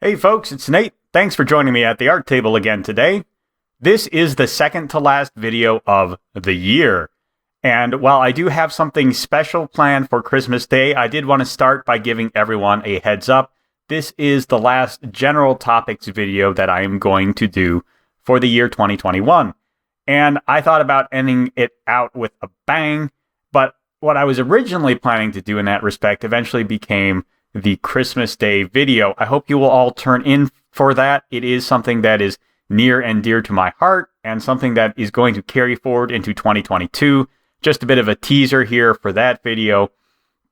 Hey folks, it's Nate. Thanks for joining me at the art table again today. This is the second to last video of the year. And while I do have something special planned for Christmas Day, I did want to start by giving everyone a heads up. This is the last general topics video that I am going to do for the year 2021. And I thought about ending it out with a bang, but what I was originally planning to do in that respect eventually became the Christmas Day video. I hope you will all turn in for that. It is something that is near and dear to my heart and something that is going to carry forward into 2022. Just a bit of a teaser here for that video,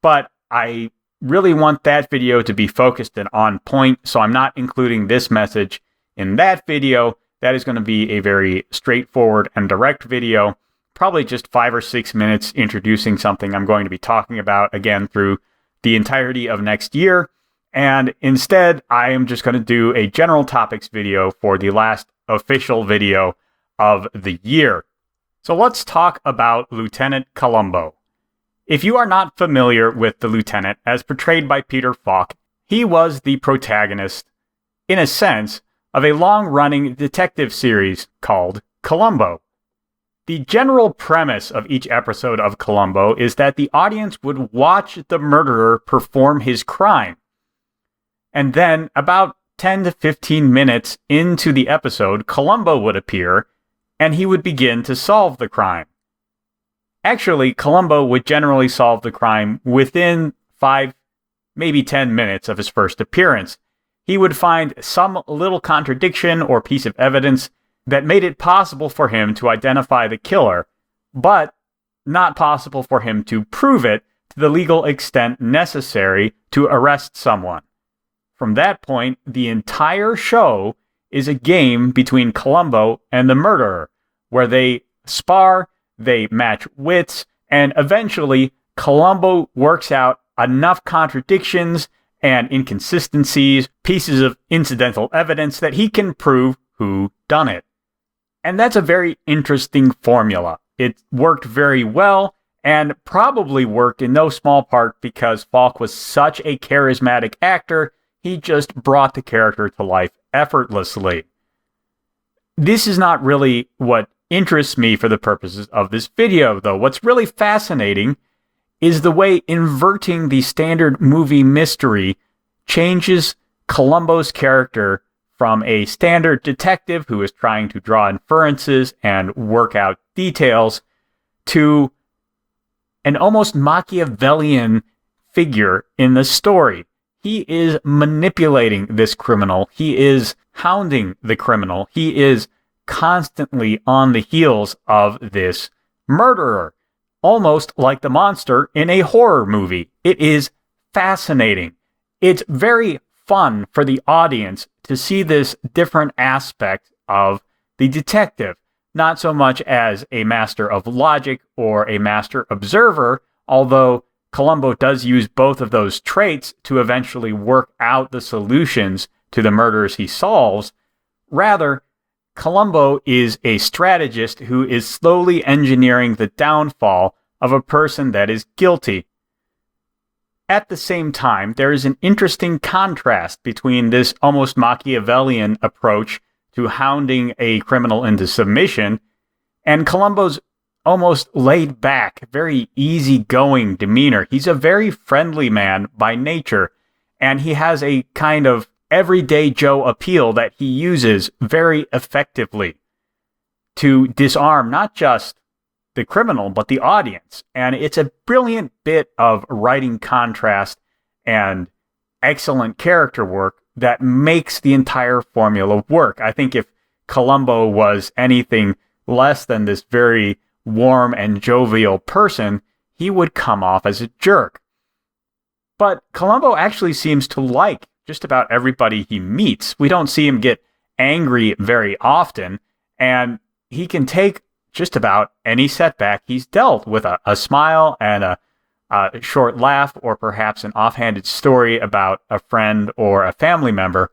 but I really want that video to be focused and on point, so I'm not including this message in that video. That is going to be a very straightforward and direct video, probably just 5 or 6 minutes introducing something I'm going to be talking about again through the entirety of next year. And instead, I am just going to do a general topics video for the last official video of the year. So let's talk about Lieutenant Columbo. If you are not familiar with the Lieutenant as portrayed by Peter Falk, he was the protagonist, in a sense, of a long-running detective series called Columbo. The general premise of each episode of Columbo is that the audience would watch the murderer perform his crime. And then, about 10 to 15 minutes into the episode, Columbo would appear, and he would begin to solve the crime. Actually, Columbo would generally solve the crime within 5, maybe 10 minutes of his first appearance. He would find some little contradiction or piece of evidence that made it possible for him to identify the killer, but not possible for him to prove it to the legal extent necessary to arrest someone. From that point, the entire show is a game between Columbo and the murderer, where they spar, they match wits, and eventually Columbo works out enough contradictions and inconsistencies, pieces of incidental evidence that he can prove who done it. And that's a very interesting formula. It worked very well and probably worked in no small part because Falk was such a charismatic actor, he just brought the character to life effortlessly. This is not really what interests me for the purposes of this video, though. What's really fascinating is the way inverting the standard movie mystery changes Columbo's character from a standard detective who is trying to draw inferences and work out details to an almost Machiavellian figure in the story. He is manipulating this criminal. He is hounding the criminal. He is constantly on the heels of this murderer, almost like the monster in a horror movie. It is fascinating. It's very fun for the audience to see this different aspect of the detective, not so much as a master of logic or a master observer, although Columbo does use both of those traits to eventually work out the solutions to the murders he solves. Rather, Columbo is a strategist who is slowly engineering the downfall of a person that is guilty. At the same time, there is an interesting contrast between this almost Machiavellian approach to hounding a criminal into submission and Columbo's almost laid back, very easygoing demeanor. He's a very friendly man by nature, and he has a kind of everyday Joe appeal that he uses very effectively to disarm not just the criminal, but the audience. And it's a brilliant bit of writing contrast and excellent character work that makes the entire formula work. I think if Columbo was anything less than this very warm and jovial person, he would come off as a jerk. But Columbo actually seems to like just about everybody he meets. We don't see him get angry very often, and he can take just about any setback he's dealt with a smile and a short laugh, or perhaps an offhanded story about a friend or a family member.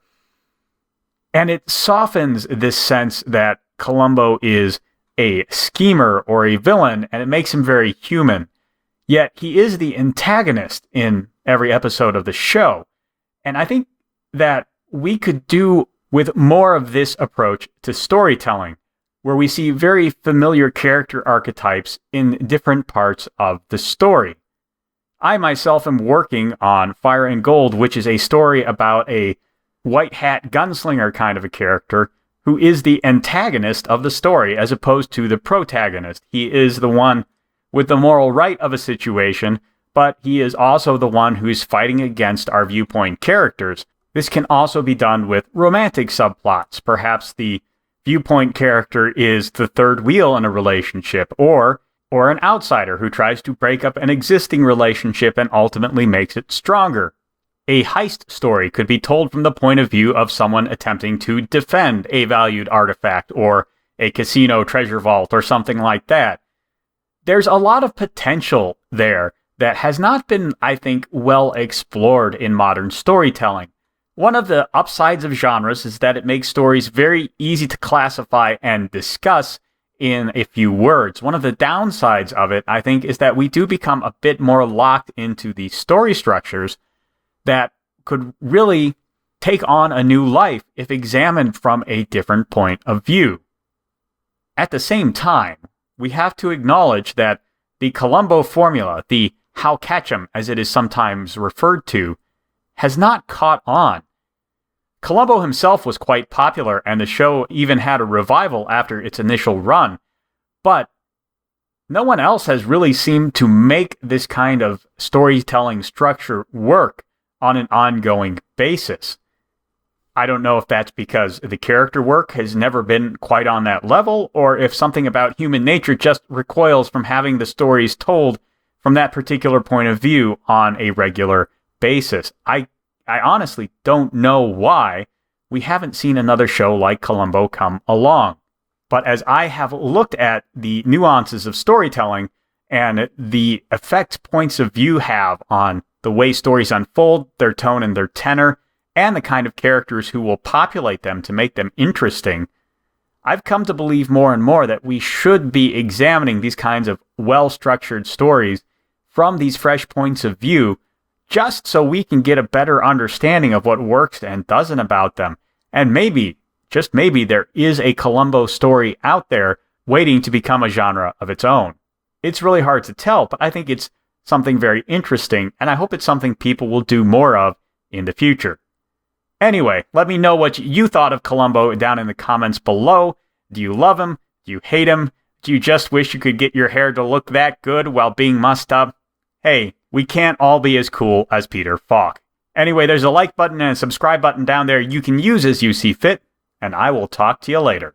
And it softens this sense that Columbo is a schemer or a villain, and it makes him very human. Yet he is the antagonist in every episode of the show. And I think that we could do with more of this approach to storytelling, where we see very familiar character archetypes in different parts of the story. I myself am working on Fire and Gold, which is a story about a white hat gunslinger kind of a character who is the antagonist of the story as opposed to the protagonist. He is the one with the moral right of a situation, but he is also the one who's fighting against our viewpoint characters. This can also be done with romantic subplots. Perhaps the viewpoint character is the third wheel in a relationship, or an outsider who tries to break up an existing relationship and ultimately makes it stronger. A heist story could be told from the point of view of someone attempting to defend a valued artifact or a casino treasure vault or something like that. There's a lot of potential there that has not been, I think, well explored in modern storytelling. One of the upsides of genres is that it makes stories very easy to classify and discuss in a few words. One of the downsides of it, I think, is that we do become a bit more locked into the story structures that could really take on a new life if examined from a different point of view. At the same time, we have to acknowledge that the Columbo formula, the how catch 'em as it is sometimes referred to, has not caught on. Columbo himself was quite popular, and the show even had a revival after its initial run, but no one else has really seemed to make this kind of storytelling structure work on an ongoing basis. I don't know if that's because the character work has never been quite on that level, or if something about human nature just recoils from having the stories told from that particular point of view on a regular basis. I honestly don't know why we haven't seen another show like Columbo come along. But as I have looked at the nuances of storytelling and the effect points of view have on the way stories unfold, their tone and their tenor, and the kind of characters who will populate them to make them interesting, I've come to believe more and more that we should be examining these kinds of well-structured stories from these fresh points of view, just so we can get a better understanding of what works and doesn't about them. And maybe, just maybe, there is a Columbo story out there waiting to become a genre of its own. It's really hard to tell, but I think it's something very interesting, and I hope it's something people will do more of in the future. Anyway, let me know what you thought of Columbo down in the comments below. Do you love him? Do you hate him? Do you just wish you could get your hair to look that good while being mussed up? Hey, we can't all be as cool as Peter Falk. Anyway, there's a like button and a subscribe button down there you can use as you see fit, and I will talk to you later.